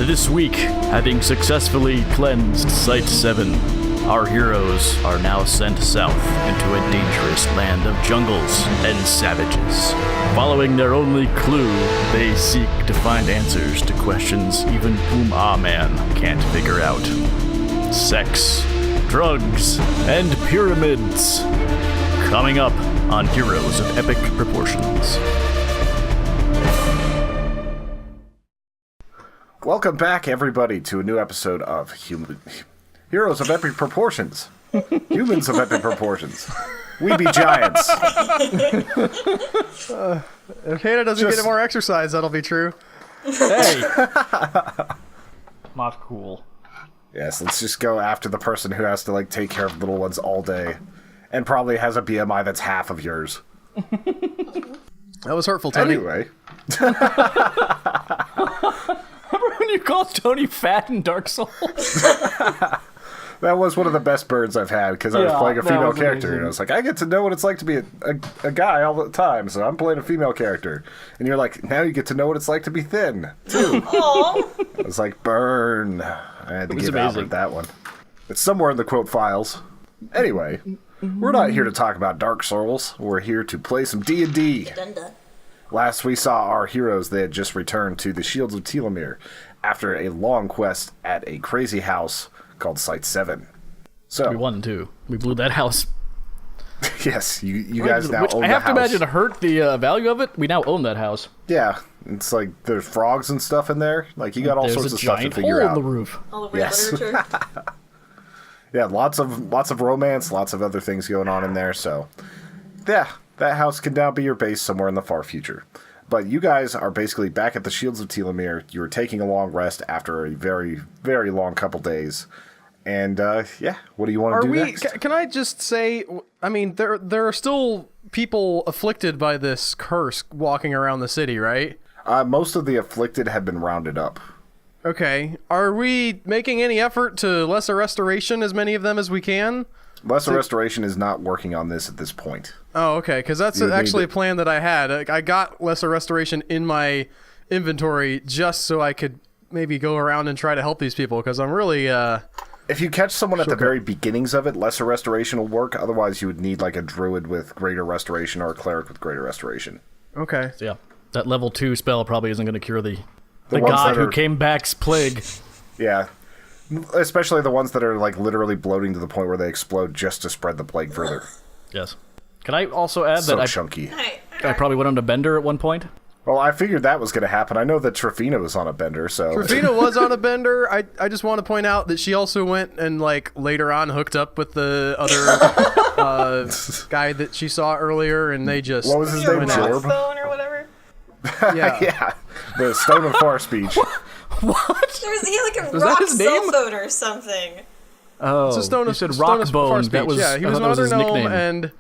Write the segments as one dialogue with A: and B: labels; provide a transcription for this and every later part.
A: This week, having successfully cleansed Site 7, our heroes are now sent south into a dangerous land of jungles and savages. Following their only clue, they seek to find answers to questions even Boom Ah Man can't figure out. Sex, drugs, and pyramids. Coming up on Heroes of Epic Proportions.
B: Welcome back, everybody, to a new episode of Heroes of Epic Proportions. Humans of Epic Proportions. We be giants.
C: If Hannah doesn't get more exercise, that'll be true.
A: Hey! Not cool.
B: Yes, let's just go after the person who has to, take care of little ones all day. And probably has a BMI that's half of yours.
C: That was hurtful, Tony.
B: Anyway.
A: Remember when you called Tony fat in Dark Souls?
B: That was one of the best birds I've had, because I was playing a female character,
A: amazing.
B: and I was like, I get to know what it's like to be a guy all the time, so I'm playing a female character. And you're like, now you get to know what it's like to be thin, too. I was like, burn. I had to give Albert that one. It's somewhere in the quote files. Anyway, we're not here to talk about Dark Souls. We're here to play some D&D. Last we saw our heroes, they had just returned to the Shields of Telemere after a long quest at a crazy house called Site 7. So
A: We won, too. We blew that house.
B: Yes, you guys now own the house.
A: I have to imagine hurt the value of it. We now own that house.
B: Yeah, it's like there's frogs and stuff in there. Like, you got all sorts of stuff to figure out.
A: There's a giant hole in the roof.
D: All over
B: Yes.
D: literature.
B: Yeah, lots of romance, lots of other things going on in there, so yeah, that house can now be your base somewhere in the far future. But you guys are basically back at the Shields of Telemere. You were taking a long rest after a very, very long couple days. And, what do you want to do next?
C: Can I just say, I mean, there are still people afflicted by this curse walking around the city, right?
B: Most of the afflicted have been rounded up.
C: Okay. Are we making any effort to lesser restoration as many of them as we can?
B: Lesser Restoration is not working on this at this point.
C: Oh, okay, because that's actually a plan that I had. I got lesser restoration in my inventory just so I could maybe go around and try to help these people, because I'm really...
B: If you catch someone at the very beginnings of it, Lesser Restoration will work. Otherwise, you would need like a druid with Greater Restoration or a cleric with Greater Restoration.
C: Okay.
A: So, yeah, that level 2 spell probably isn't going to cure the
B: ones
A: god
B: that
A: who
B: are-
A: came back's plague.
B: Yeah. Especially the ones that are like literally bloating to the point where they explode just to spread the plague further.
A: Yes. Can I also add
B: So
A: that
B: chunky.
A: I probably went on a bender at one point?
B: Well, I figured that was going to happen. I know that Trafina was on a bender, so...
C: Trafina was on a bender. I just want to point out that she also went and, later on hooked up with the other guy that she saw earlier, and they just...
B: What was his name?
C: went out.
B: Jorb?
D: Phone or whatever.
C: Yeah.
B: Yeah. The Stone of Far speech.
A: What?
D: He had like a
A: Was that
D: rock
A: his
D: cell
A: name?
D: phone or something.
A: Oh,
C: It's a stone
A: you
C: of
A: said
C: stone of far
A: Rockbone.
C: speech.
A: That was,
C: yeah, he
A: I
C: was
A: thought that was
C: another
A: his
C: gnome,
A: nickname.
C: and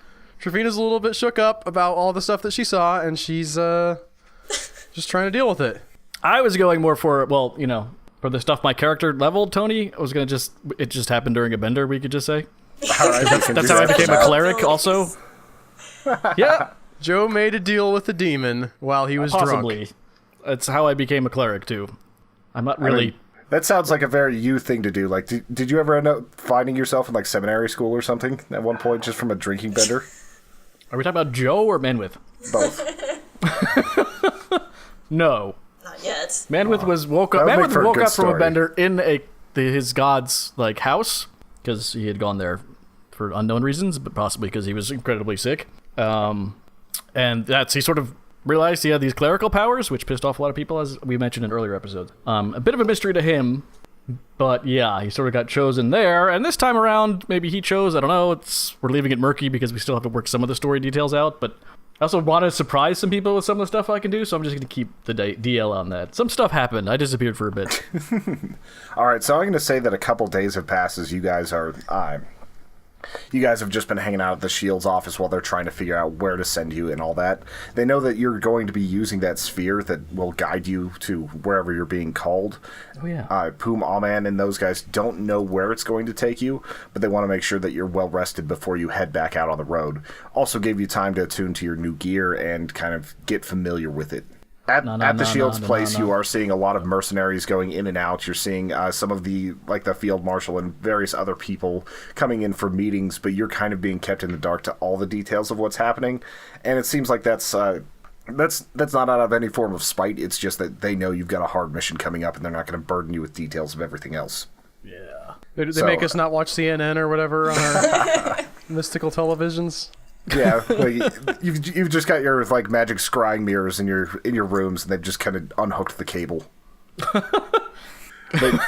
C: Trafina's a little bit shook up about all the stuff that she saw, and she's just trying to deal with it.
A: I was going more for, for the stuff my character leveled, Tony. I was going to it just happened during a bender, we could just say.
B: All right, we can
A: That's
B: do
A: how I
B: that.
A: became a cleric also. Yeah,
C: Joe made a deal with the demon while he was
A: possibly.
C: drunk.
A: That's how I became a cleric, too. I'm not really...
B: I mean, that sounds like a very you thing to do. Like, did you ever end up finding yourself in, seminary school or something at one point just from a drinking bender?
A: Are we talking about Joe or Manwith?
B: Both.
A: No.
D: Not yet.
A: Manwith woke
B: That would make
A: up
B: for a good
A: from a
B: story.
A: bender in his god's house, because he had gone there for unknown reasons, but possibly because he was incredibly sick. And he sort of realized he had these clerical powers, which pissed off a lot of people, as we mentioned in earlier episodes. A bit of a mystery to him, but yeah, he sort of got chosen there. And this time around, maybe he chose. I don't know. We're leaving it murky because we still have to work some of the story details out. But I also want to surprise some people with some of the stuff I can do, so I'm just going to keep the DL on that. Some stuff happened. I disappeared for a bit.
B: All right, so I'm going to say that a couple days have passed as you guys have just been hanging out at the Shield's office while they're trying to figure out where to send you and all that. They know that you're going to be using that sphere that will guide you to wherever you're being called.
A: Oh, yeah.
B: Poom Aman and those guys don't know where it's going to take you, but they want to make sure that you're well rested before you head back out on the road. Also gave you time to attune to your new gear and kind of get familiar with it. At the Shield's place, you are seeing a lot of mercenaries going in and out. You're seeing some of the field marshal and various other people coming in for meetings, but you're kind of being kept in the dark to all the details of what's happening. And it seems like that's not out of any form of spite. It's just that they know you've got a hard mission coming up, and they're not going to burden you with details of everything else.
A: Yeah.
C: They make us not watch CNN or whatever on our mystical televisions.
B: Yeah, you've just got your magic scrying mirrors in your rooms, and they've just kind of unhooked the cable. But,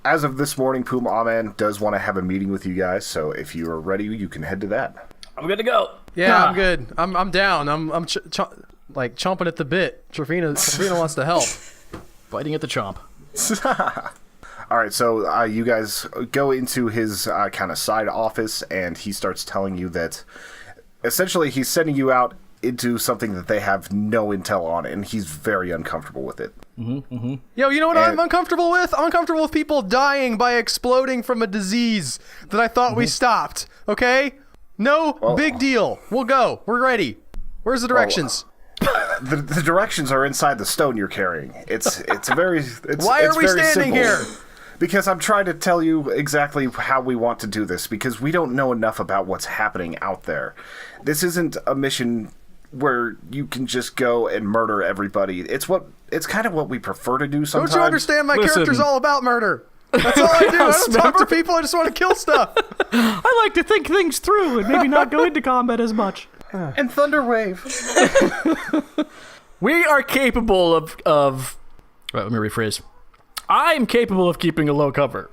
B: as of this morning, Puma Aman does want to have a meeting with you guys. So if you are ready, you can head to that.
A: I'm good to go.
C: Yeah, I'm good. I'm down. I'm chomping at the bit. Trevina wants to help.
A: Fighting at the chomp.
B: All right, so you guys go into his kind of side office, and he starts telling you that essentially he's sending you out into something that they have no intel on, and he's very uncomfortable with it.
C: Yo, you know what I'm uncomfortable with? I'm uncomfortable with people dying by exploding from a disease that I thought we stopped, okay? No big deal. We'll go. We're ready. Where's the directions?
B: The directions are inside the stone you're carrying. It's very...
C: Why are we standing here?
B: Because I'm trying to tell you exactly how we want to do this, because we don't know enough about what's happening out there. This isn't a mission where you can just go and murder everybody. It's kind of what we prefer to do sometimes.
C: Don't you understand? My character's all about murder. That's all I do. I don't talk to people. I just want to kill stuff.
A: I like to think things through and maybe not go into combat as much.
B: And Thunderwave.
A: We are capable of... Right, let me rephrase. I'm capable of keeping a low cover.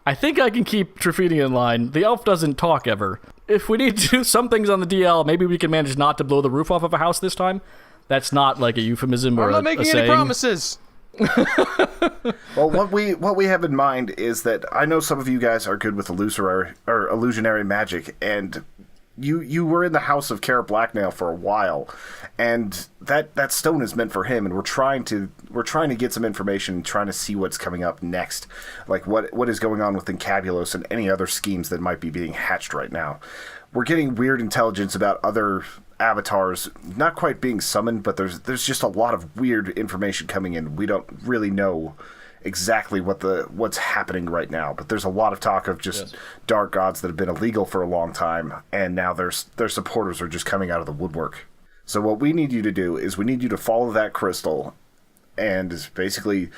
A: I think I can keep Trafini in line. The elf doesn't talk ever. If we need to do some things on the DL, maybe we can manage not to blow the roof off of a house this time. That's not like a euphemism or
C: I'm not making any promises.
B: Well, what we have in mind is that I know some of you guys are good with illusionary magic, and you were in the house of Cara Blacknail for a while, and that stone is meant for him, and we're trying to get some information, trying to see what's coming up next, like what is going on with Encabulos and any other schemes that might be being hatched right now. We're getting weird intelligence about other avatars not quite being summoned, but there's just a lot of weird information coming in. We don't really know exactly what's happening right now, but there's a lot of talk of just dark gods that have been illegal for a long time, and now their supporters are just coming out of the woodwork. So what we need you to do is we need you to follow that crystal and basically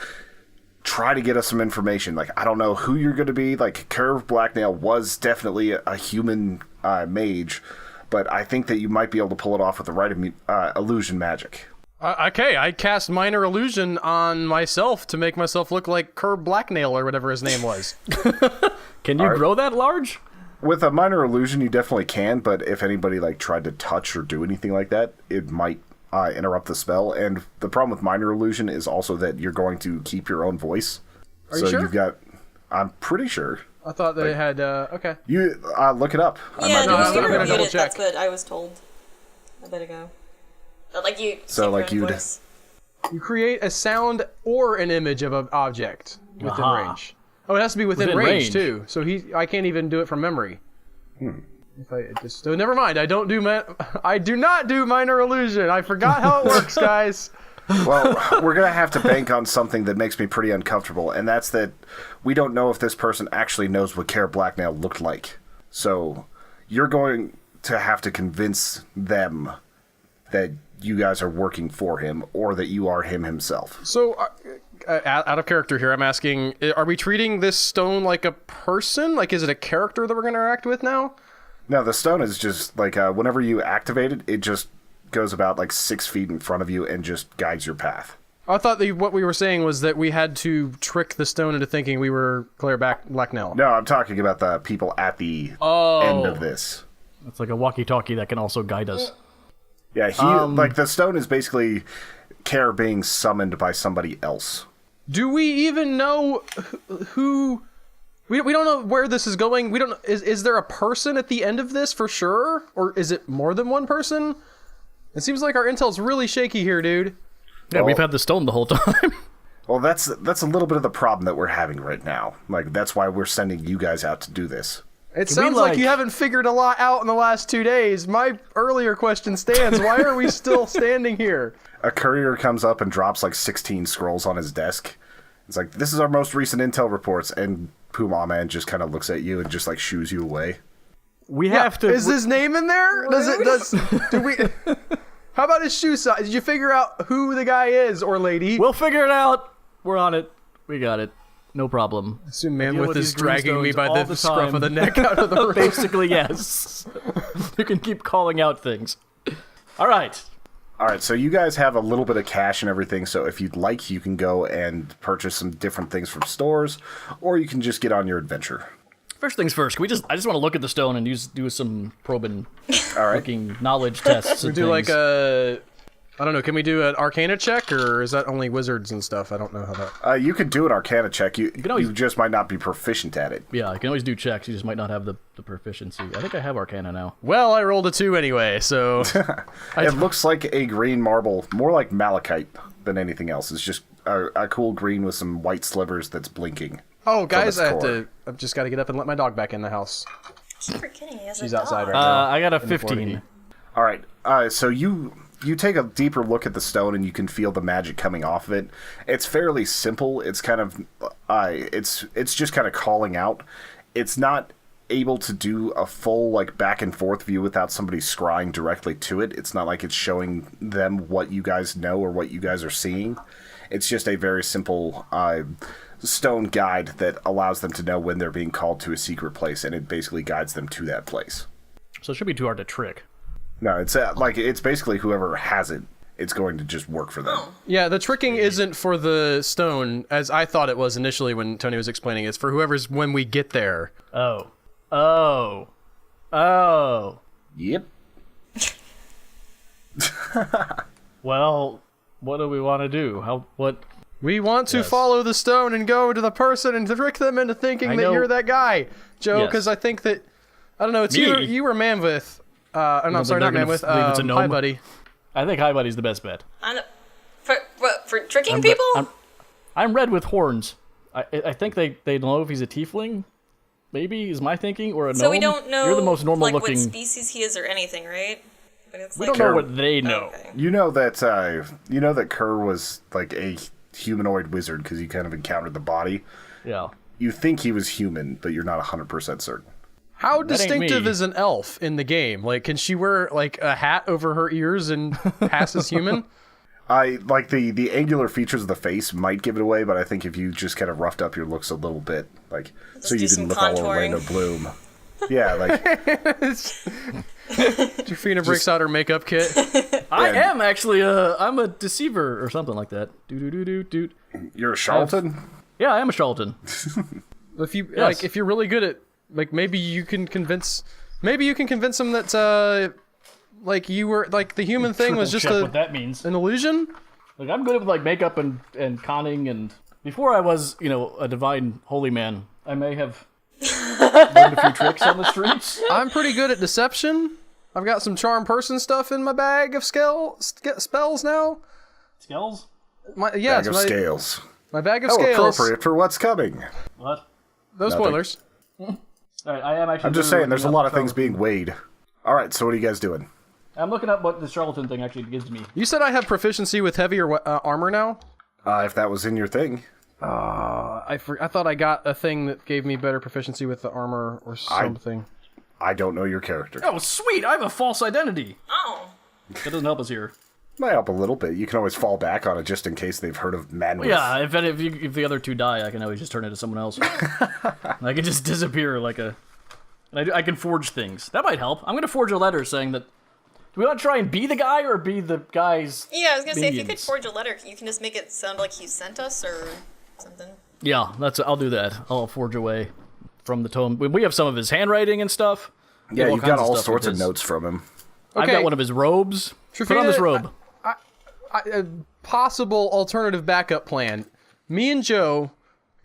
B: try to get us some information. Like, I don't know who you're going to be. Like, Cara Blacknail was definitely a human mage, but I think that you might be able to pull it off with the right illusion magic.
C: Okay, I cast Minor Illusion on myself to make myself look like Cara Blacknail or whatever his name was.
A: Can you grow that large?
B: With a Minor Illusion, you definitely can, but if anybody tried to touch or do anything like that, it might interrupt the spell. And the problem with Minor Illusion is also that you're going to keep your own voice.
C: Are you sure?
B: I'm pretty sure.
C: I thought they had, okay.
B: You, look it up.
D: Yeah,
C: I'm gonna
D: reviewed
C: double
D: it,
C: check.
D: that's what I was told. I better go. You
C: create a sound or an image of an object within range. Oh, it has to be within range too. So I can't even do it from memory. Never mind. I do not do Minor Illusion. I forgot how it works, guys.
B: Well, we're going to have to bank on something that makes me pretty uncomfortable, and that's that we don't know if this person actually knows what Cara Blacknail looked like. So you're going to have to convince them that you guys are working for him, or that you are him himself. So,
C: out of character here, I'm asking, are we treating this stone like a person? Like, is it a character that we're going to interact with now?
B: No, the stone is just, whenever you activate it, it just goes about, 6 feet in front of you and just guides your path.
C: I thought that what we were saying was that we had to trick the stone into thinking we were Cara Blacknail.
B: No, I'm talking about the people at the end of this.
A: It's like a walkie-talkie that can also guide us.
B: Yeah, the stone is basically Cara being summoned by somebody else.
C: Do we even know who... We don't know where this is going. We don't. Is there a person at the end of this for sure? Or is it more than one person? It seems like our intel's really shaky here, dude.
A: Yeah, we've had the stone the whole time.
B: Well, that's a little bit of the problem that we're having right now. That's why we're sending you guys out to do this.
C: It sounds like you haven't figured a lot out in the last 2 days. My earlier question stands. Why are we still standing here?
B: A courier comes up and drops like 16 scrolls on his desk. It's like, this is our most recent intel reports, and Puma Man just kind of looks at you and just like shoos you away.
A: We have to.
C: Is his name in there? Do we? How about his shoe size? Did you figure out who the guy is or lady?
A: We'll figure it out. We're on it. We got it. No problem.
C: Assume Mammoth is dragging me by the scruff of the neck out of the room.
A: Basically, yes. You can keep calling out things. All right,
B: so you guys have a little bit of cash and everything, so if you'd like, you can go and purchase some different things from stores, or you can just get on your adventure.
A: First things first, I just want to look at the stone and do some probing,
B: All right.
A: looking knowledge tests.
C: We do like a, I don't know, can we do an Arcana check, or is that only wizards and stuff? I don't know how that...
B: You could do an Arcana check. You
A: always...
B: just might not be proficient at it.
A: Yeah, you can always do checks. You just might not have the proficiency. I think I have Arcana now.
C: Well, I rolled a 2 anyway, so...
B: It looks like a green marble, more like malachite than anything else. It's just a cool green with some white slivers that's blinking.
C: Oh, guys, I've just got to get up and let my dog back in the house.
D: Keep forgetting he has
C: She's
D: a dog.
C: outside right now.
A: I got a 15.
B: All right, so you take a deeper look at the stone and you can feel the magic coming off of it. It's fairly simple. It's kind of, it's just kind of calling out. It's not able to do a full like back and forth view without somebody scrying directly to it. It's not like it's showing them what you guys know or what you guys are seeing. It's just a very simple stone guide that allows them to know when they're being called to a secret place, and it basically guides them to that place.
A: So it should be too hard to trick.
B: No, it's it's basically whoever has it, it's going to just work for them.
C: Yeah, the tricking isn't for the stone, as I thought it was initially when Tony was explaining. It's for whoever's when we get there.
A: Oh.
B: Yep.
A: Well, what do we want to do?
C: We want to follow the stone and go to the person and trick them into thinking that you're that guy, Joe, because I think that, I don't know, it's you or Mammoth. I'm sorry, not Mammoth. Hi, Buddy.
A: I think Hi Buddy's the best bet.
D: For tricking people?
A: I'm red with horns. I think they know if he's a tiefling. Maybe is my thinking, or a gnome.
D: So we don't know.
A: You're the most normal
D: like,
A: looking.
D: what species he is or anything, right? But it's
A: We
D: like...
A: don't know what they know.
D: Okay.
B: You know that Kerr was like a humanoid wizard because you kind of encountered the body.
A: Yeah.
B: You think he was human, but you're not 100% certain.
C: How
A: ain't
C: distinctive
A: me.
C: is an elf in the game? Like, can she wear like a hat over her ears and pass as human?
B: I like the angular features of the face might give it away, but I think if you just kind of roughed up your looks a little bit, like so you didn't look all Orlando Bloom. Yeah, like
C: Jafina breaks out her makeup kit.
A: I am actually I'm a deceiver or something like that. Do.
B: You're a charlatan?
A: Yeah, I am a charlatan.
C: If you like, if you're really good at like, maybe you can convince them that like you were like the human thing was just
A: what that means.
C: an illusion.
A: Like I'm good at like makeup and conning, and before I was a divine holy man, I may have learned a few tricks on the streets.
C: I'm pretty good at deception. I've got some charm person stuff in my bag of spells now.
A: Scales?
B: Bag of scales.
C: My bag of
B: How
C: scales.
B: appropriate for what's coming.
A: What?
C: No spoilers.
A: All right, I am actually.
B: I'm just saying, there's a lot of things being weighed. All right, so what are you guys doing?
A: I'm looking up what the charlatan thing actually gives me.
C: You said I have proficiency with heavier armor now?
B: If that was in your thing.
C: I thought I got a thing that gave me better proficiency with the armor or something.
B: I don't know your character.
A: Oh, sweet! I have a false identity.
D: Oh.
A: That doesn't help us here.
B: Might help a little bit. You can always fall back on it just in case they've heard of Manwith.
A: Yeah, if the other two die, I can always just turn into someone else. I can just disappear like a... And I can forge things. That might help. I'm going to forge a letter saying that... Do we want to try and be the guy or be the guy's
D: Yeah, I was going to say, if you could
A: minions?
D: forge a letter, you can just make it sound like he sent us or something.
A: Yeah, I'll do that. I'll forge away from the tome. We have some of his handwriting and stuff.
B: Yeah,
A: We have
B: you've got
A: kinds
B: all
A: stuff
B: sorts
A: with
B: of
A: his.
B: notes from him.
A: I've
C: Okay.
A: got one of his robes. Put on this robe.
C: A possible alternative backup plan. Me and Joe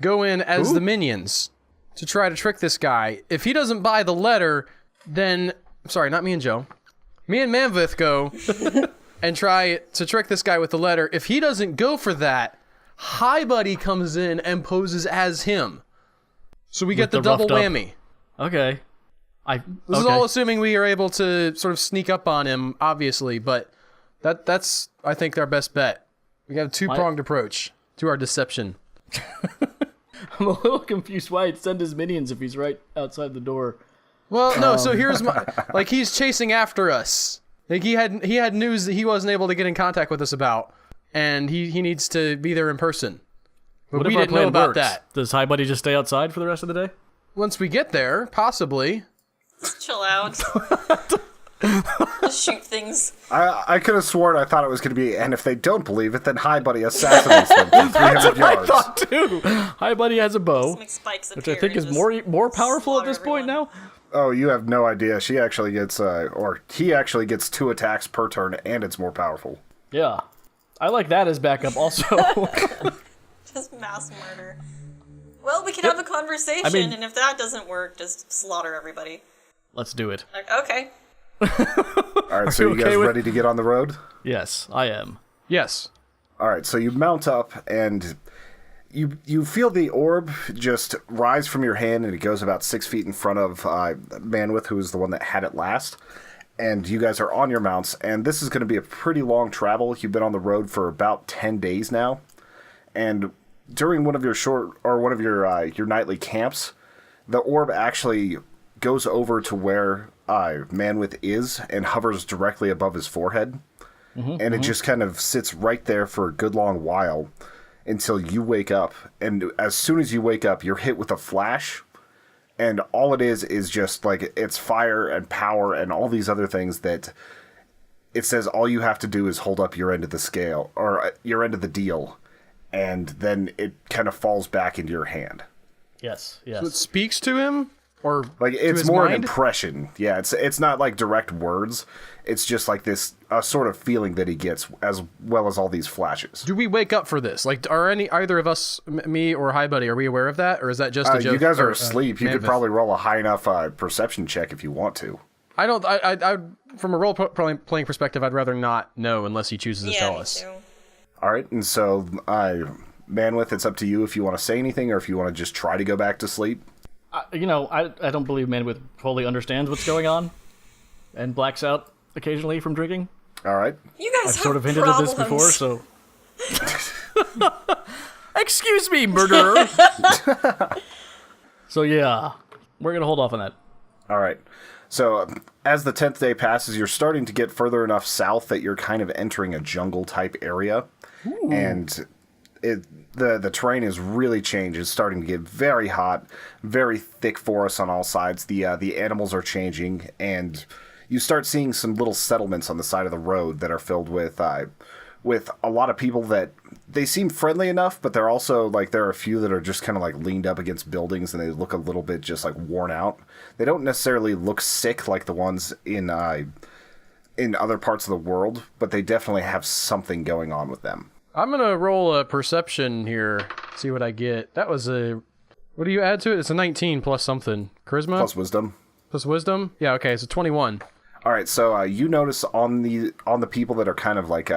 C: go in as the minions to try to trick this guy. If he doesn't buy the letter, then... Sorry, not me and Joe. Me and Mammoth go and try to trick this guy with the letter. If he doesn't go for that, Hi Buddy comes in and poses as him. So we get the double
A: roughed up-
C: whammy.
A: Okay.
C: This is all assuming we are able to sort of sneak up on him, obviously, but that's I think our best bet. We got a two-pronged approach to our deception.
A: I'm a little confused why he'd send his minions if he's right outside the door.
C: Well, no, so here's my... Like, he's chasing after us. Like, he had news that he wasn't able to get in contact with us about, and he needs to be there in person. But
A: What
C: we
A: if our
C: didn't know
A: plan
C: about
A: works?
C: that.
A: Does High Buddy just stay outside for the rest of the day?
C: Once we get there, possibly.
D: Chill out. Just shoot things.
B: I could have sworn I thought it was going to be, and if they don't believe it, then High Buddy assassinates them from 300 yards.
A: I thought too. High Buddy has a bow,
D: Make spikes
A: which I
D: appear
A: think
D: and
A: is
D: just
A: more powerful at this
D: slaughter
A: point
D: everyone.
A: now.
B: Oh, you have no idea. She actually gets, or he actually gets 2 attacks per turn, and it's more powerful.
A: Yeah, I like that as backup also.
D: Just mass murder. Well, we can have a conversation, and if that doesn't work, just slaughter everybody.
A: Let's do it.
D: Okay.
B: All right, so
A: you
B: you
A: okay
B: guys
A: with-
B: ready to get on the road?
A: Yes, I am.
C: Yes.
B: All right, so you mount up, and you feel the orb just rise from your hand, and it goes about 6 feet in front of Manwith, who is the one that had it last. And you guys are on your mounts, and this is going to be a pretty long travel. You've been on the road for about 10 days now, and during one of your nightly camps, the orb actually goes over to where Manwith is and hovers directly above his forehead. And it just kind of sits right there for a good long while until you wake up. And as soon as you wake up, you're hit with a flash. And all it is just like it's fire and power and all these other things that it says all you have to do is hold up your end of the scale or your end of the deal. And then it kind of falls back into your hand.
A: Yes.
C: So it speaks to him? Or
B: Like
C: to
B: it's
C: his
B: more an
C: mind?
B: impression. Yeah, it's not like direct words. It's just like this sort of feeling that he gets, as well as all these flashes.
C: Do we wake up for this? Like, are either of us, me or High Buddy, are we aware of that, or is that just a joke?
B: You guys are
C: or,
B: asleep. You could
C: Manwith?
B: probably roll a high enough perception check if you want to.
C: I don't. I from a role-playing perspective, I'd rather not know unless he chooses to
D: Yeah,
C: tell
D: me
C: us.
D: too.
B: All right, and so Manwith, it's up to you if you want to say anything or if you want to just try to go back to sleep.
A: I don't believe Manwith fully understands what's going on, and blacks out occasionally from drinking.
B: All right.
D: You guys
A: I've
D: have
A: sort of hinted
D: problems.
A: at this before, so. Excuse me, murderer. So yeah, we're gonna hold off on that.
B: All right. So as the 10th day passes, you're starting to get further enough south that you're kind of entering a jungle-type area. Ooh. And the terrain has really changed. It's starting to get very hot, very thick forests on all sides. The animals are changing, and you start seeing some little settlements on the side of the road that are filled with a lot of people that they seem friendly enough, but they're also like there are a few that are just kind of like leaned up against buildings, and they look a little bit just like worn out. They don't necessarily look sick like the ones in other parts of the world, but they definitely have something going on with them.
C: I'm gonna roll a perception here. See what I get. That was a. What do you add to it? It's a 19 plus something. Charisma
B: Plus wisdom.
C: plus wisdom. Yeah. Okay. It's a 21.
B: All right, so you notice on the people that are kind of like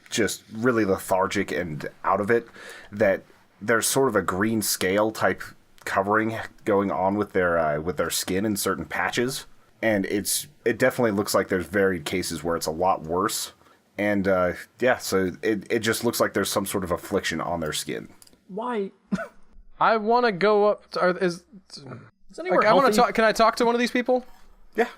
B: just really lethargic and out of it, that there's sort of a green scale type covering going on with their skin in certain patches, and it definitely looks like there's varied cases where it's a lot worse, and so it just looks like there's some sort of affliction on their skin.
A: Why?
C: I want to go up.
A: Is anywhere
C: I want
A: healthy?
C: to talk. Can I talk to one of these people?
B: Yeah.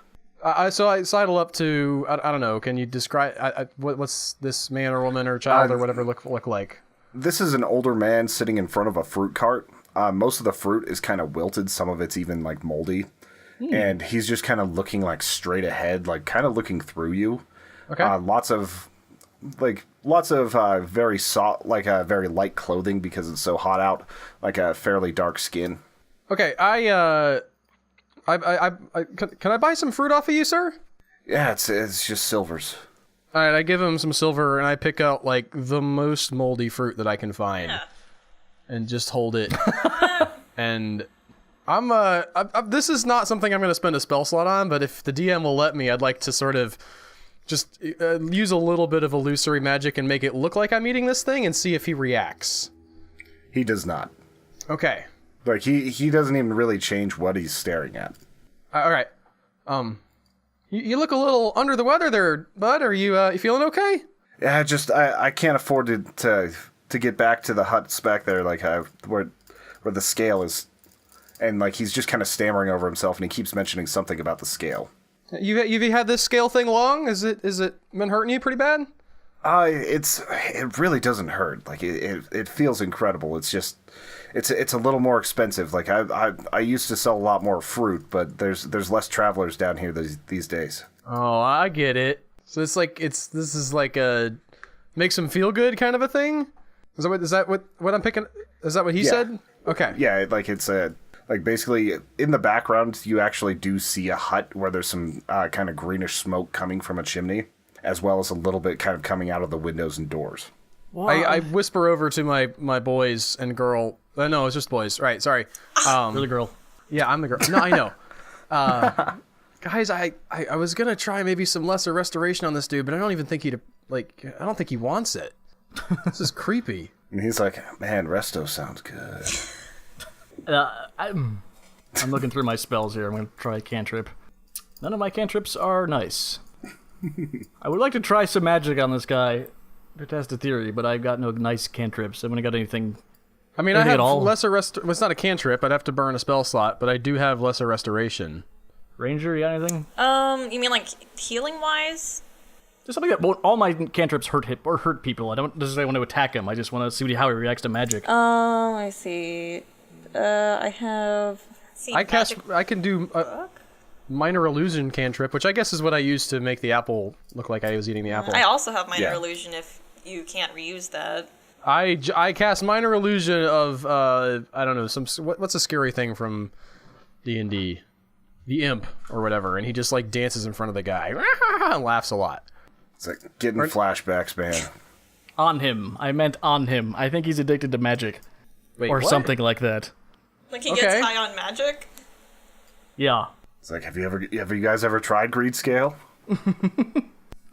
C: So I sidle up to. I don't know. Can you describe what's this man or woman or child or whatever look like?
B: This is an older man sitting in front of a fruit cart. Most of the fruit is kind of wilted. Some of it's even like moldy. And he's just kind of looking like straight ahead, like kind of looking through you.
C: Okay.
B: Lots of very soft, very light clothing because it's so hot out, like a fairly dark skin.
C: Okay. Can I buy some fruit off of you, sir?
B: Yeah, it's just silvers.
C: All right. I give him some silver and I pick out like the most moldy fruit that I can find, and just hold it. And this is not something I'm going to spend a spell slot on, but if the DM will let me, I'd like to sort of just use a little bit of illusory magic and make it look like I'm eating this thing and see if he reacts.
B: He does not.
C: Okay.
B: Like he doesn't even really change what he's staring at.
C: All right. You look a little under the weather there, bud. Are you feeling okay?
B: Yeah, I can't afford to get back to the hut back there, like where the scale is, and like he's just kind of stammering over himself, and he keeps mentioning something about the scale.
C: You've had this scale thing long? Is it been hurting you pretty bad?
B: It really doesn't hurt. Like it feels incredible. It's just it's a little more expensive. Like I used to sell a lot more fruit, but there's less travelers down here these days.
C: Oh, I get it. So this is like a makes him feel good kind of a thing. Is that what I'm picking? Is that what he said? Okay.
B: Yeah, like it's like basically in the background you actually do see a hut where there's some kind of greenish smoke coming from a chimney, as well as a little bit kind of coming out of the windows and doors.
C: I whisper over to my boys and girl. No, it's just boys. Right, sorry.
A: You're the girl.
C: Yeah, I'm the girl. No, I know. Guys, I was gonna try maybe some lesser restoration on this dude, but I don't even think I don't think he wants it. This is creepy.
B: And he's like, man, resto sounds good.
A: I'm looking through my spells here. I'm going to try a cantrip. None of my cantrips are nice. I would like to try some magic on this guy to test a theory, but I've got no nice cantrips. Haven't got anything.
C: I mean, I have lesser well, it's not a cantrip. I'd have to burn a spell slot, but I do have lesser restoration.
A: Ranger, you got anything?
D: You mean like healing wise?
A: Just something that won't. All my cantrips hurt people. I don't necessarily want to attack him. I just want to see how he reacts to magic.
D: I see. I have.
C: I can do a minor illusion cantrip, which I guess is what I used to make the apple look like I was eating the apple.
D: I also have minor illusion if you can't reuse that.
C: I cast minor illusion of I don't know, what's a scary thing from D&D? The imp or whatever, and he just like dances in front of the guy and laughs a lot.
B: It's like getting flashbacks, man.
A: On him. I meant on him. I think he's addicted to magic.
C: Wait,
A: or
C: what?
A: something like that.
D: Like he gets high on magic?
A: Yeah.
B: It's like, have you guys ever tried greed scale?
A: I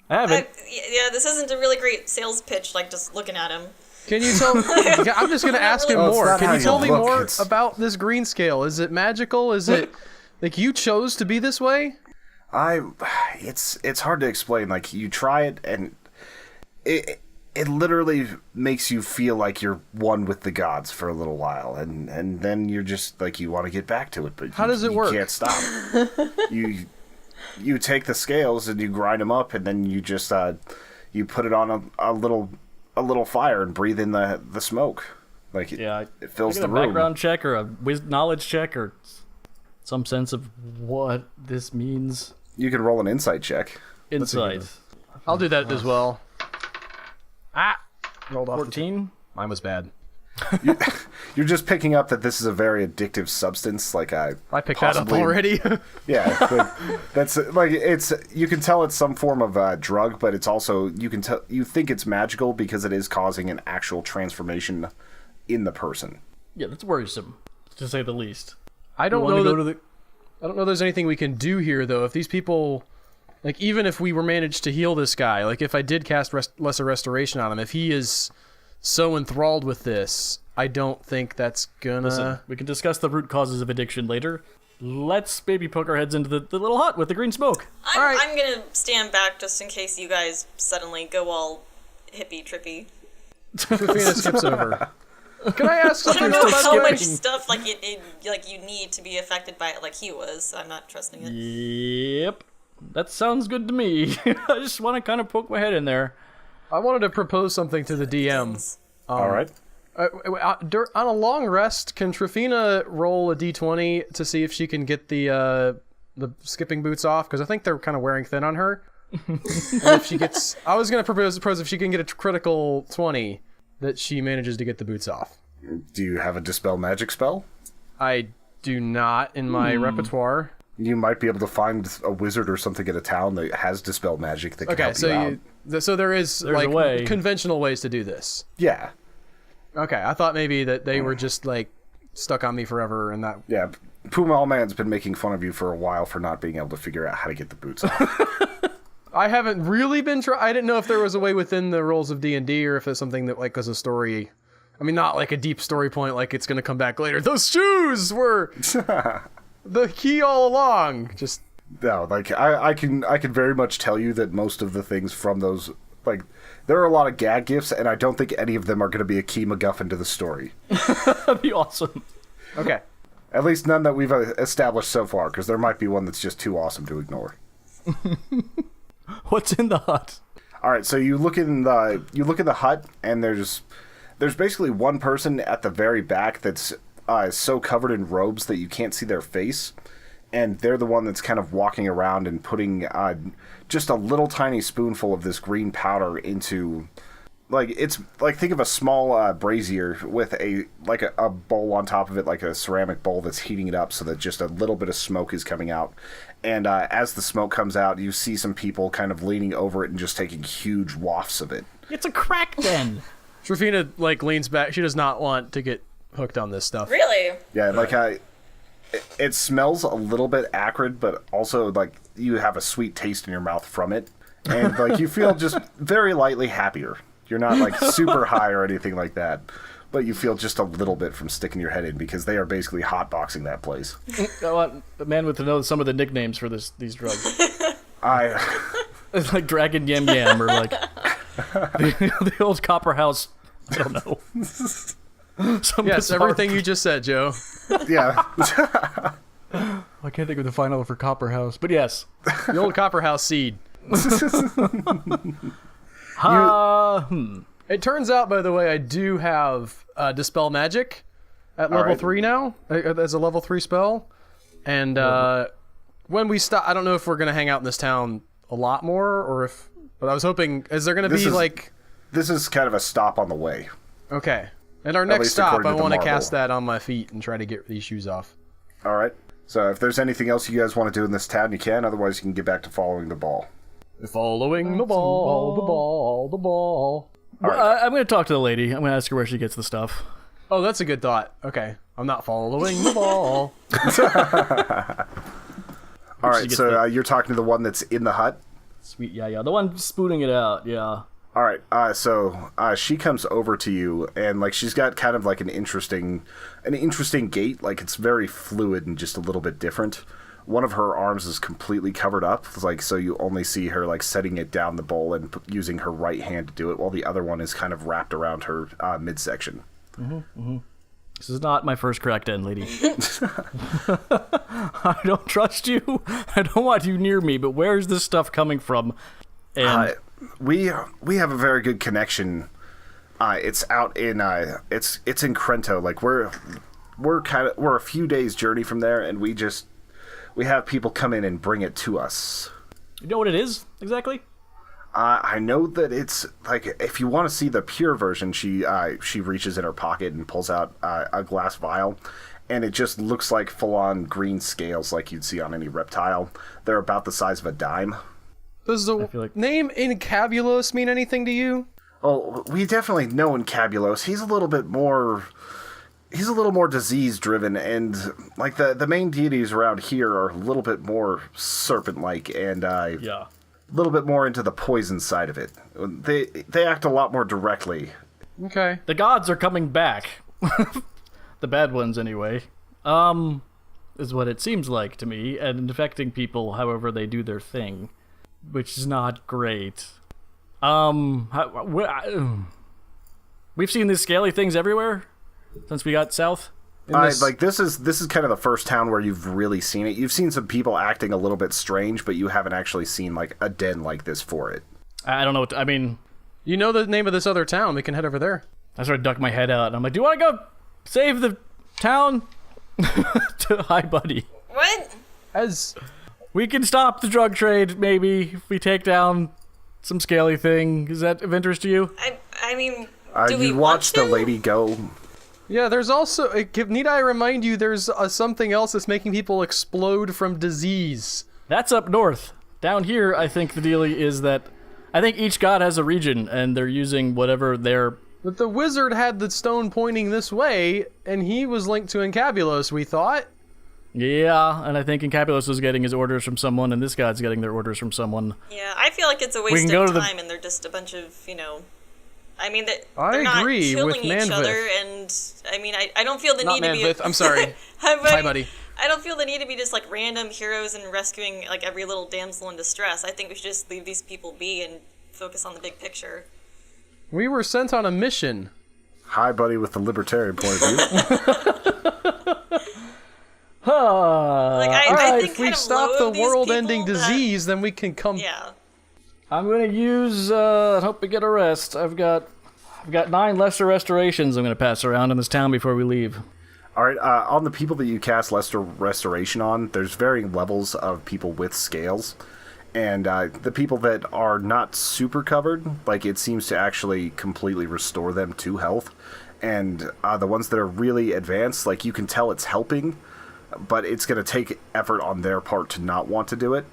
A: haven't.
D: Yeah, this isn't a really great sales pitch, like just looking at him.
C: Can you tell I'm just going to ask him more. Can you tell me more about this green scale? Is it magical? Is it like you chose to be this way?
B: It's hard to explain. Like you try it and it literally makes you feel like you're one with the gods for a little while, and then you're just like you want to get back to it, but
C: how does it work?
B: You can't stop. you take the scales and you grind them up, and then you just you put it on a little fire and breathe in the smoke. Like it fills the room.
A: A background check or a knowledge check or some sense of what this means.
B: You can roll an insight check.
A: Insight.
C: I'll do that as well. Rolled off
A: 14.
C: Mine was bad.
B: You're just picking up that this is a very addictive substance. Like I
C: picked that up already.
B: Yeah, but that's like you can tell it's some form of drug, but it's also you think it's magical because it is causing an actual transformation in the person.
A: Yeah, that's worrisome, to say the least.
C: I don't know there's anything we can do here though. If these people, like, even if we were managed to heal this guy, like if I did cast lesser restoration on him, if he is so enthralled with this, I don't think that's gonna...
A: Listen, we can discuss the root causes of addiction later. Let's maybe poke our heads into the little hut with the green smoke.
D: I'm gonna stand back just in case you guys suddenly go all hippie trippy.
C: Trufina skips over. Can I ask something?
D: I don't know how much stuff like you need to be affected by it like he was. So I'm not trusting it.
A: Yep. That sounds good to me. I just want to kind of poke my head in there.
C: I wanted to propose something to the DM.
B: All right.
C: On a long rest, can Trufina roll a d20 to see if she can get the skipping boots off? Because I think they're kind of wearing thin on her. And if she gets... I was going to propose if she can get a critical 20, that she manages to get the boots off.
B: Do you have a Dispel Magic spell?
C: I do not in my repertoire.
B: You might be able to find a wizard or something in a town that has Dispel Magic that can help you out.
C: So there's like
A: a way.
C: Conventional ways to do this.
B: Yeah.
C: Okay, I thought maybe that they were just like stuck on me forever and that...
B: Yeah, Puma Allman's been making fun of you for a while for not being able to figure out how to get the boots off.
C: I haven't really been I didn't know if there was a way within the rules of D&D or if it's something that like was a story... I mean, not like a deep story point like it's going to come back later. Those shoes were the key all along. Just...
B: No, like I can very much tell you that most of the things from those, like, there are a lot of gag gifts, and I don't think any of them are going to be a key MacGuffin to the story.
A: That'd be awesome.
C: Okay.
B: At least none that we've established so far, because there might be one that's just too awesome to ignore.
A: What's in the hut?
B: All right, so you look in the hut, and there's basically one person at the very back that's so covered in robes that you can't see their face, and they're the one that's kind of walking around and putting just a little tiny spoonful of this green powder into, like, it's like, think of a small brazier with a bowl on top of it, like a ceramic bowl that's heating it up so that just a little bit of smoke is coming out. And as the smoke comes out, you see some people kind of leaning over it and just taking huge wafts of it.
A: It's a crack den.
C: Trufina, like, leans back. She does not want to get hooked on this stuff.
D: Really?
B: Yeah, like, it smells a little bit acrid, but also, like, you have a sweet taste in your mouth from it. And, like, you feel just very lightly happier. You're not, like, super high or anything like that. But you feel just a little bit from sticking your head in, because they are basically hotboxing that place.
A: I want the man with to know some of the nicknames for these drugs. It's like Dragon Yam Yam, or like the old Copper House. I don't know.
C: Yes, everything you just said, Joe.
B: Yeah.
A: I can't think of the final for Copper House, but yes.
C: The old Copper House seed. It turns out, by the way, I do have Dispel Magic at level 3 now, as a level 3 spell. And when we stop, I don't know if we're going to hang out in this town a lot more, or if... But I was hoping, is there going to be, like...
B: This is kind of a stop on the way.
C: Okay. And our next stop, I want to cast that on my feet and try to get these shoes off.
B: All right. So if there's anything else you guys want to do in this town, you can. Otherwise, you can get back to following the ball.
C: Following the ball.
A: Right. I'm going to talk to the lady. I'm going to ask her where she gets the stuff.
C: Oh, that's a good thought. Okay. I'm not following the ball.
B: All right, so you're talking to the one that's in the hut?
A: Sweet, yeah. The one spooning it out, yeah.
B: All right, so she comes over to you, and, like, she's got kind of like an interesting gait. Like, it's very fluid and just a little bit different. One of her arms is completely covered up, like, so you only see her, like, setting it down the bowl and using her right hand to do it, while the other one is kind of wrapped around her midsection.
A: This is not my first crack den, lady. I don't trust you. I don't want you near me, but where's this stuff coming from? And
B: we have a very good connection. It's out in it's in Krento. Like, we're a few days journey from there, and we have people come in and bring it to us.
A: You know what it is exactly?
B: I know that it's, like, if you want to see the pure version, she reaches in her pocket and pulls out a glass vial, and it just looks like full-on green scales like you'd see on any reptile. They're about the size of a dime.
C: Does the name Incabulos mean anything to you?
B: Oh, we definitely know Incabulos. He's a little more disease-driven, and, like, the main deities around here are a little bit more serpent-like, and a little bit more into the poison side of it. They act a lot more directly.
C: Okay.
A: The gods are coming back. The bad ones, anyway. Is what it seems like to me, and infecting people however they do their thing, which is not great. We've seen these scaly things everywhere since we got south.
B: This is kind of the first town where you've really seen it. You've seen some people acting a little bit strange, but you haven't actually seen, like, a den like this for it.
A: I don't know. I mean,
C: you know the name of this other town. We can head over there.
A: I sort of duck my head out, and I'm like, "Do you want to go save the town?" Hi, buddy.
D: What?
A: We can stop the drug trade, maybe, if we take down some scaly thing. Is that of interest to you?
D: I mean, do
B: you
D: we
B: watch
D: want
B: the
D: to?
B: lady go?
C: Yeah, there's also... Need I remind you, there's something else that's making people explode from disease.
A: That's up north. Down here, I think the deal is that... I think each god has a region, and they're using whatever their...
C: But the wizard had the stone pointing this way, and he was linked to Incabulos, we thought.
A: Yeah, and I think Incabulos was getting his orders from someone, and this god's getting their orders from someone.
D: Yeah, I feel like it's a waste of time, and they're just a bunch of, I mean, they're not killing each other, and I mean, I don't feel the need to be.
C: I'm sorry. Hi,
D: Hi,
C: buddy.
D: I don't feel the need to be just like random heroes and rescuing like every little damsel in distress. I think we should just leave these people be and focus on the big picture.
C: We were sent on a mission.
B: Hi, buddy, with the libertarian point of view.
D: Like, I think
C: if we stop the world-ending disease, then we can come...
D: Yeah.
A: I'm gonna use, hope we get a rest. I've got 9 lesser restorations I'm gonna pass around in this town before we leave.
B: Alright, on the people that you cast lesser restoration on, there's varying levels of people with scales. And the people that are not super covered, like, it seems to actually completely restore them to health. And the ones that are really advanced, like, you can tell it's helping, but it's going to take effort on their part to not want to do it.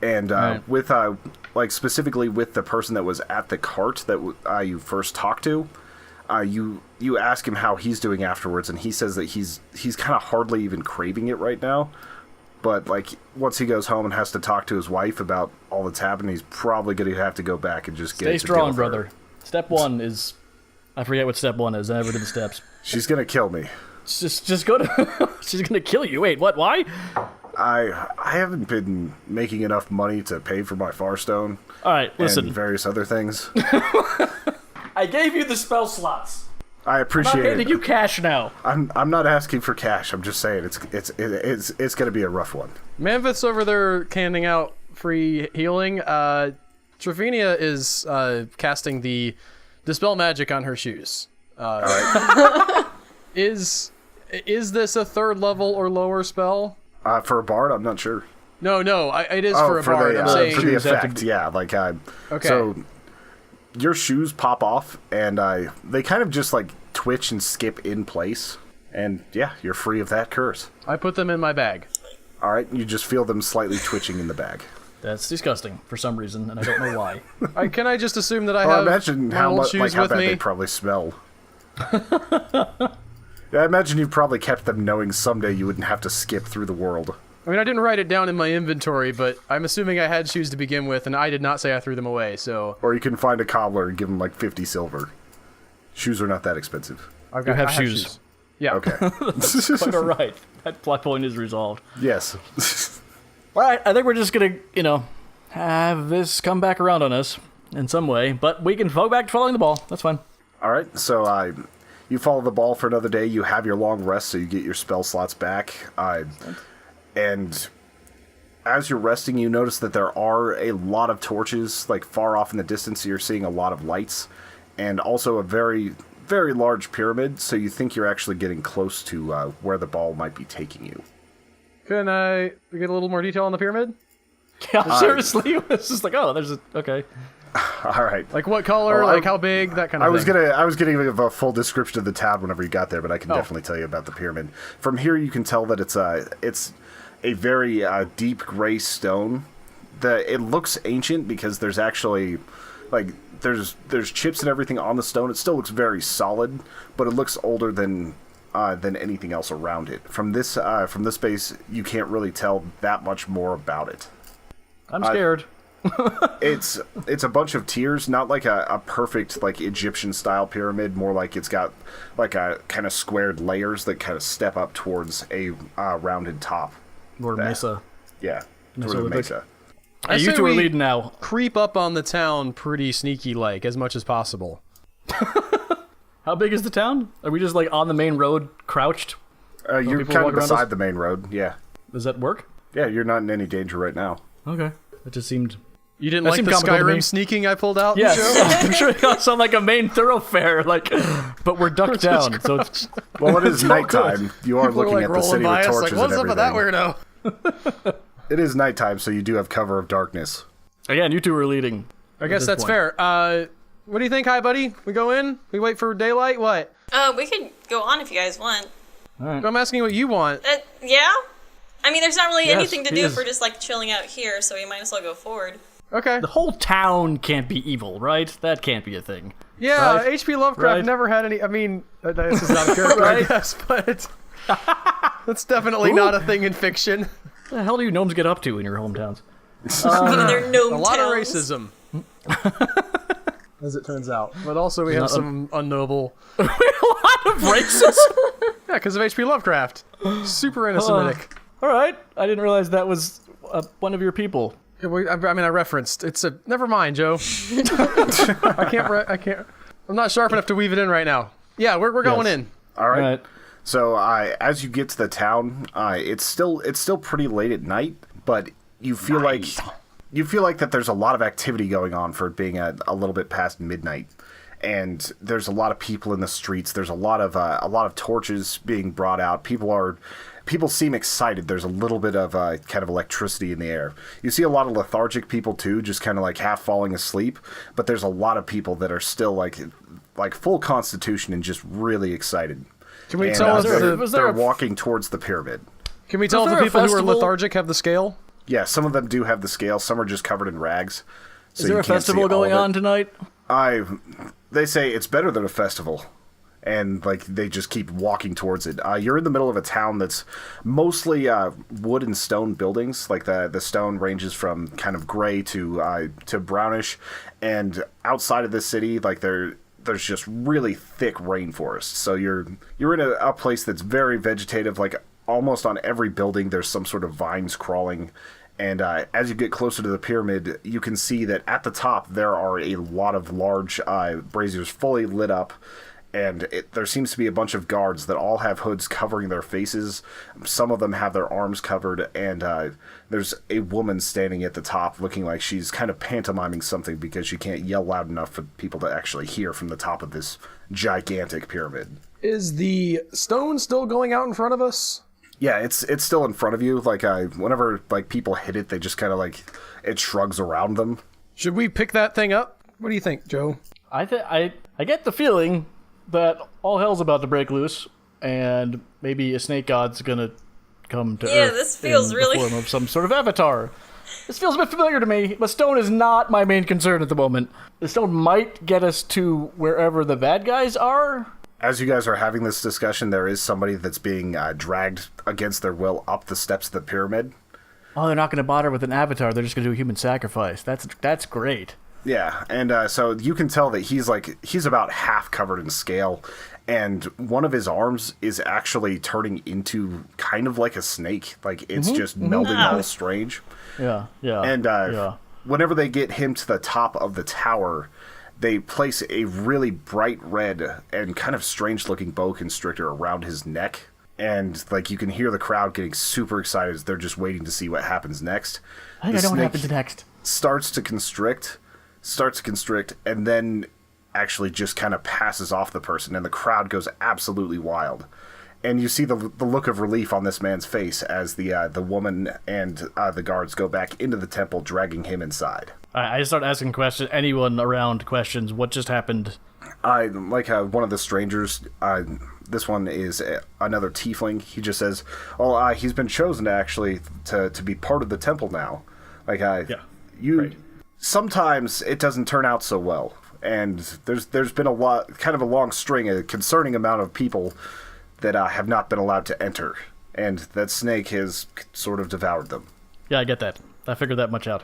B: And
A: Right.
B: with, like, specifically with the person that was at the cart that you first talked to, you ask him how he's doing afterwards, and he says that he's kind of hardly even craving it right now. But, like, once he goes home and has to talk to his wife about all that's happened, he's probably going to have to go back and just
A: Stay strong, brother. Step 1 is... I forget what step 1 is. I never did the steps.
B: She's going to kill me.
A: Just go to... She's going to kill you. Wait, what? Why?
B: I haven't been making enough money to pay for my Farstone.
A: All right, listen.
B: And various other things.
A: I gave you the spell slots.
B: I appreciate
A: I'm not handing
B: it.
A: you cash now.
B: I'm not asking for cash. I'm just saying it's going to be a rough one.
C: Manvith's over there handing out free healing. Travinia is casting the Dispel Magic on her shoes.
B: All right.
C: Is this a 3rd level or lower spell?
B: For a bard, I'm not sure.
C: No, it is for a bard. I'm saying
B: for the effect, yeah. Like,
C: okay.
B: So your shoes pop off, and they kind of just like twitch and skip in place, and yeah, you're free of that curse.
C: I put them in my bag.
B: All right, you just feel them slightly twitching in the bag.
A: That's disgusting for some reason, and I don't know why.
C: Can I just assume that I
B: Well,
C: have
B: imagine
C: my
B: how
C: old
B: much,
C: shoes
B: like how
C: with
B: bad
C: me?
B: they probably smell. Yeah, I imagine you've probably kept them knowing someday you wouldn't have to skip through the world.
C: I mean, I didn't write it down in my inventory, but I'm assuming I had shoes to begin with, and I did not say I threw them away, so...
B: Or you can find a cobbler and give him like 50 silver. Shoes are not that expensive.
C: I
A: have shoes.
C: Yeah.
B: Okay.
A: Quite all right. That plot point is resolved.
B: Yes.
A: All right, I think we're just gonna, have this come back around on us in some way, but we can go back to following the ball. That's fine.
B: All right, so you follow the ball for another day. You have your long rest, so you get your spell slots back. And as you're resting, you notice that there are a lot of torches, like far off in the distance. So you're seeing a lot of lights, and also a very, very large pyramid. So you think you're actually getting close to where the ball might be taking you.
C: Can I get a little more detail on the pyramid?
A: Yeah, seriously, it's just like, oh, there's a okay.
B: All right.
C: Like what color?
B: Well,
C: like how big? That kind of thing.
B: I was gonna give a full description of the town whenever you got there, but I can definitely tell you about the pyramid. From here, you can tell that it's a very deep gray stone. It looks ancient because there's actually like there's chips and everything on the stone. It still looks very solid, but it looks older than anything else around it. From this base, you can't really tell that much more about it.
A: I'm scared.
B: It's a bunch of tiers, not like a perfect like Egyptian style pyramid, more like it's got like a kind of squared layers that kind of step up towards a rounded top.
A: Or Mesa.
B: Yeah, sort of mesa.
C: I
A: You
C: say
A: two are
C: we
A: leading now.
C: creep up on the town pretty sneaky like as much as possible.
A: How big is the town? Are we just like on the main road, crouched?
B: You're
A: people
B: kind
A: walk
B: of
A: around us?
B: beside the main road. Yeah,
A: Does that work?
B: yeah, you're not in any danger right now.
A: Okay. It just seemed...
C: You didn't
A: That
C: like
A: seemed
C: the
A: comical to me.
C: Skyrim sneaking I pulled out?
A: Yes,
C: Joe?
A: I'm sure it got on like a main thoroughfare, like, but we're ducked down, so it's...
B: Well, it is nighttime. You are
C: People
B: looking
C: like
B: at the
C: rolling
B: city
C: by
B: with
C: us
B: torches
C: like, what's
B: and
C: up with that
B: everything.
C: weirdo?
B: It is nighttime, so you do have cover of darkness.
A: Again, you two are leading.
C: I guess that's fair. What do you think, hi buddy? We go in? We wait for daylight? What?
D: We could go on if you guys want.
C: I'm asking what you want.
D: Yeah? I mean, there's not really
A: Yes,
D: anything to
A: he
D: do
A: is.
D: if we're just, like, chilling out here, so we might as well go forward.
C: Okay.
A: The whole town can't be evil, right? That can't be a thing.
C: Yeah,
A: Right?
C: H.P. Lovecraft
A: Right?
C: never had any... I mean, this is not a character, I
A: Right?
C: guess, but... That's definitely not a thing in fiction.
A: What the hell do you gnomes get up to in your hometowns?
D: They're gnome
C: A lot of
D: towns.
C: racism. As it turns out. But also we have some unnoble...
A: A lot of racism?
C: Yeah, because of H.P. Lovecraft. Super anti-Semitic.
A: All right. I didn't realize that was one of your people.
C: Yeah, I referenced. Never mind, Joe. I can't. I'm not sharp enough to weave it in right now. Yeah, we're going in.
B: All right. So as you get to the town, it's still pretty late at night, but you feel like that there's a lot of activity going on for it being a little bit past midnight, and there's a lot of people in the streets. There's a lot of torches being brought out. People seem excited. There's a little bit of kind of electricity in the air. You see a lot of lethargic people too, just kind of like half falling asleep. But there's a lot of people that are still like full constitution and just really excited.
C: Can we tell if
B: they're walking towards the pyramid?
C: Can we tell if the people who are lethargic have the scale?
B: Yeah, some of them do have the scale. Some are just covered in rags.
A: So is there a festival going on tonight?
B: They say it's better than a festival. And they just keep walking towards it. You're in the middle of a town that's mostly wood and stone buildings. Like the stone ranges from kind of gray to brownish, and outside of the city, there's just really thick rainforest. So you're in a place that's very vegetative. Like almost on every building, there's some sort of vines crawling. And as you get closer to the pyramid, you can see that at the top there are a lot of large braziers fully lit up. And there seems to be a bunch of guards that all have hoods covering their faces. Some of them have their arms covered, and there's a woman standing at the top looking like she's kind of pantomiming something because she can't yell loud enough for people to actually hear from the top of this gigantic pyramid.
C: Is the stone still going out in front of us?
B: Yeah, it's still in front of you. Whenever people hit it, they just kind of it shrugs around them.
C: Should we pick that thing up? What do you think, Joe?
A: I get the feeling that all hell's about to break loose, and maybe a snake god's gonna come to Earth.
D: Yeah, this feels
A: in
D: really
A: the form of some sort of avatar. This feels a bit familiar to me, but stone is not my main concern at the moment. The stone might get us to wherever the bad guys are.
B: As you guys are having this discussion, there is somebody that's being dragged against their will up the steps of the pyramid.
A: Oh, they're not gonna bother with an avatar. They're just gonna do a human sacrifice. That's great.
B: Yeah, and so you can tell that he's about half covered in scale, and one of his arms is actually turning into kind of like a snake. It's just melding all strange.
A: Yeah.
B: And whenever they get him to the top of the tower, they place a really bright red and kind of strange-looking boa constrictor around his neck. And you can hear the crowd getting super excited as they're just waiting to see what happens next.
A: I think I know what happens next.
B: Starts to constrict, and then actually just kind of passes off the person, and the crowd goes absolutely wild. And you see the look of relief on this man's face as the woman and the guards go back into the temple, dragging him inside.
A: I start asking questions. Anyone around questions. What just happened?
B: One of the strangers. This one is another tiefling. He just says, "Oh, he's been chosen to be part of the temple now." Right. Sometimes it doesn't turn out so well, and there's been a long string, a concerning amount of people that have not been allowed to enter, and that snake has sort of devoured them.
A: Yeah, I get that. I figured that much out.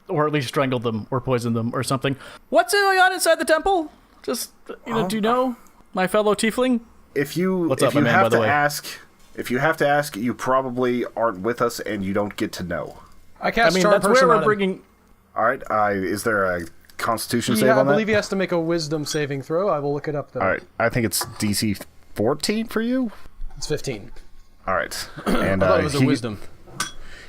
A: Or at least strangled them, or poisoned them, or something. What's going on inside the temple? Just, do you know, my fellow tiefling?
B: If you have to ask, you probably aren't with us, and you don't get to know.
C: I cast Charm
A: that's
C: Person
A: where
C: on
A: we're
C: him.
A: bringing...
B: All right, is there a Constitution save on that?
C: I believe he has to make a Wisdom saving throw. I will look it up, though.
B: All right, I think it's DC 14 for you?
C: It's 15.
B: All right. And
C: I thought it was a Wisdom.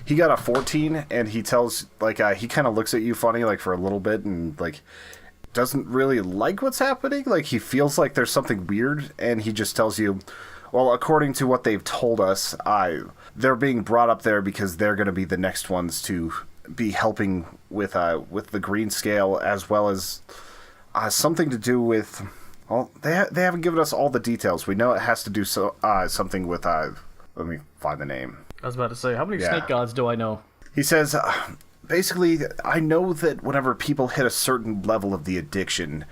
B: He got a 14, and he tells, he kind of looks at you funny, for a little bit, and, doesn't really like what's happening. He feels like there's something weird, and he just tells you, well, according to what they've told us, they're being brought up there because they're going to be the next ones to be helping with the green scale, as well as something to do with... Well, they haven't given us all the details. We know it has to do something with... let me find the name.
A: I was about to say, how many snake gods do I know?
B: He says, basically, I know that whenever people hit a certain level of the addiction,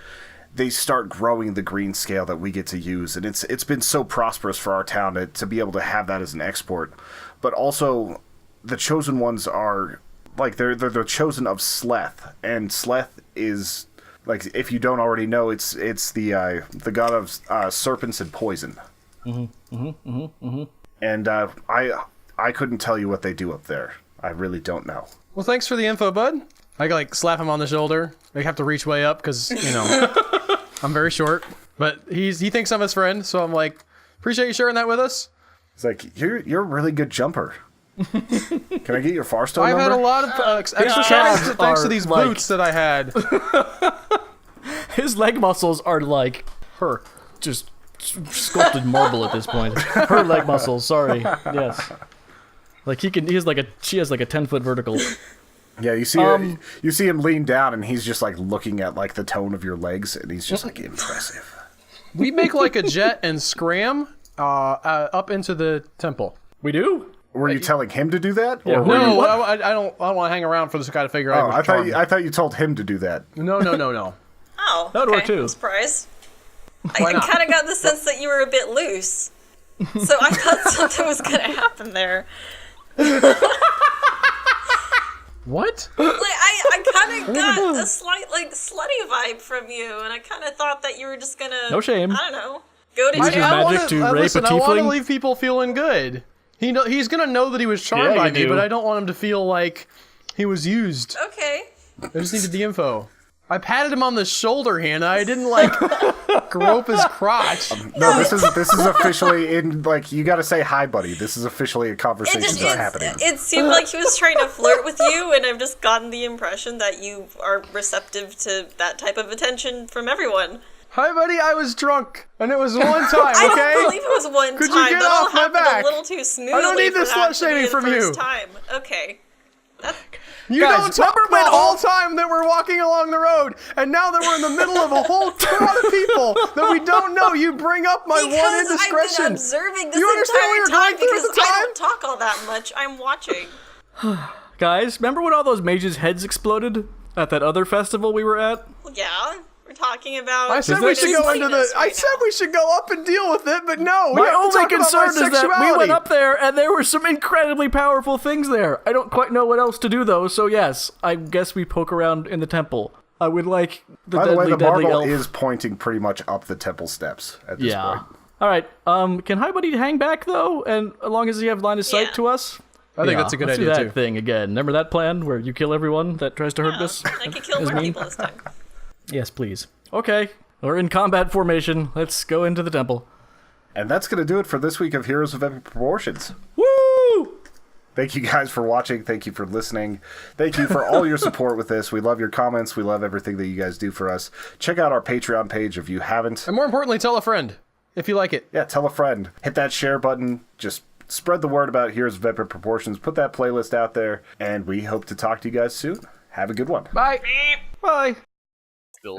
B: they start growing the green scale that we get to use. And it's been so prosperous for our town to be able to have that as an export. But also, the chosen ones are... they're the chosen of Sleth. And Sleth is... if you don't already know, it's the god of serpents and poison. And I couldn't tell you what they do up there. I really don't know.
C: Well, thanks for the info, bud. I like slap him on the shoulder. I have to reach way up because, you know, I'm very short. But he thinks I'm his friend, so I'm like, appreciate you sharing that with us.
B: It's like, you're a really good jumper. Can I get your Farstone
C: I've
B: number?
C: had a lot of extra calves thanks to these boots that I had.
A: His leg muscles are like just sculpted marble at this point. Her leg muscles, sorry. Yes. Like she has like a 10-foot vertical.
B: Yeah, you see him lean down and he's just like looking at like the tone of your legs and he's just like impressive.
C: We make like a jet and scram up into the temple.
A: We do?
B: Were you telling him to do that?
A: Yeah,
B: or
C: no, I don't want to hang around for this guy to figure out.
B: I thought you told him to do that.
C: No.
D: Oh,
A: That would work too.
D: I'm surprised. I kind of got the sense that you were a bit loose, so I thought something was going to happen there.
C: What?
D: Like I kind of got a slight like slutty vibe from you, and I kind of thought that you were just gonna
A: No shame.
D: I don't know, go to
A: Use your
D: jail.
A: magic to rape a
C: I want to
A: tiefling?
C: leave people feeling good. He's gonna know that he was charmed
A: Yeah,
C: by
A: you
C: me,
A: do.
C: but I don't want him to feel like he was used.
D: Okay.
C: I just needed the info. I patted him on the shoulder, Hannah. I didn't like grope his crotch.
B: No, this is officially in like you got to say hi, buddy. This is officially a conversation that's happening.
D: It seemed like he was trying to flirt with you, and I've just gotten the impression that you are receptive to that type of attention from everyone.
C: Hi, buddy. I was drunk, and it was one time. Okay.
D: I don't believe it was one
C: Could
D: time.
C: you get
D: that all
C: off my
D: happened
C: back?
D: a little too smoothly.
C: I don't need
D: for
C: this
D: that
C: slut
D: to be
C: shaming
D: the
C: from
D: first
C: you.
D: Time. Okay.
C: You
A: Guys,
C: don't talk
A: remember when
C: the whole time that we're walking along the road, and now that we're in the middle of a whole crowd of people that we don't know, you bring up my one
D: Because
C: indiscretion.
D: I've been observing this
C: You understand what
D: entire
C: you're
D: time
C: going through at
D: because
C: the
D: I
C: time?
D: don't talk all that much. I'm watching.
A: Guys, remember when all those mages' heads exploded at that other festival we were at?
D: Well, yeah, we're talking about.
C: I said we should go into the. I said we should go up and deal with it, but no. We
A: My
C: have to
A: only
C: talk about
A: concern
C: my
A: is that we
C: sexuality.
A: went up there and there were some incredibly powerful things there. I don't quite know what else to do though, so yes, I guess we poke around in the temple. I would like the
B: By the way,
A: deadly,
B: the
A: deadly
B: marble
A: elf.
B: is pointing pretty much up the temple steps at this
A: Yeah.
B: point.
A: All right. Can Hi Buddy hang back though, and as long as he have line of sight
D: Yeah.
A: to us?
C: I think that's a good
A: let's
C: idea
A: do that
C: too.
A: thing again. Remember that plan where you kill everyone that tries to hurt us?
D: I could kill
A: Is
D: more
A: me?
D: people this time.
A: Yes, please. Okay. We're in combat formation. Let's go into the temple.
B: And that's going to do it for this week of Heroes of Epic Proportions.
A: Woo!
B: Thank you guys for watching. Thank you for listening. Thank you for all your support with this. We love your comments. We love everything that you guys do for us. Check out our Patreon page if you haven't.
C: And more importantly, tell a friend if you like it.
B: Yeah, tell a friend. Hit that share button. Just spread the word about Heroes of Epic Proportions. Put that playlist out there. And we hope to talk to you guys soon. Have a good one.
C: Bye.
A: Bye.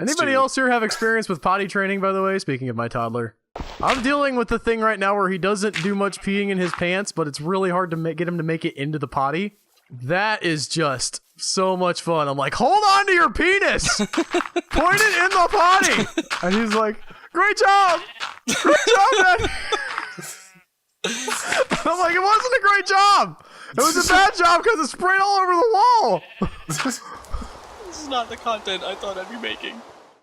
C: Anybody else here have experience with potty training, by the way? Speaking of my toddler. I'm dealing with the thing right now where he doesn't do much peeing in his pants, but it's really hard to get him to make it into the potty. That is just so much fun. I'm like, hold on to your penis! Point it in the potty! And he's like, great job! Great job, man! I'm like, it wasn't a great job! It was a bad job because it sprayed all over the wall!
E: This is not the content I thought I'd be making.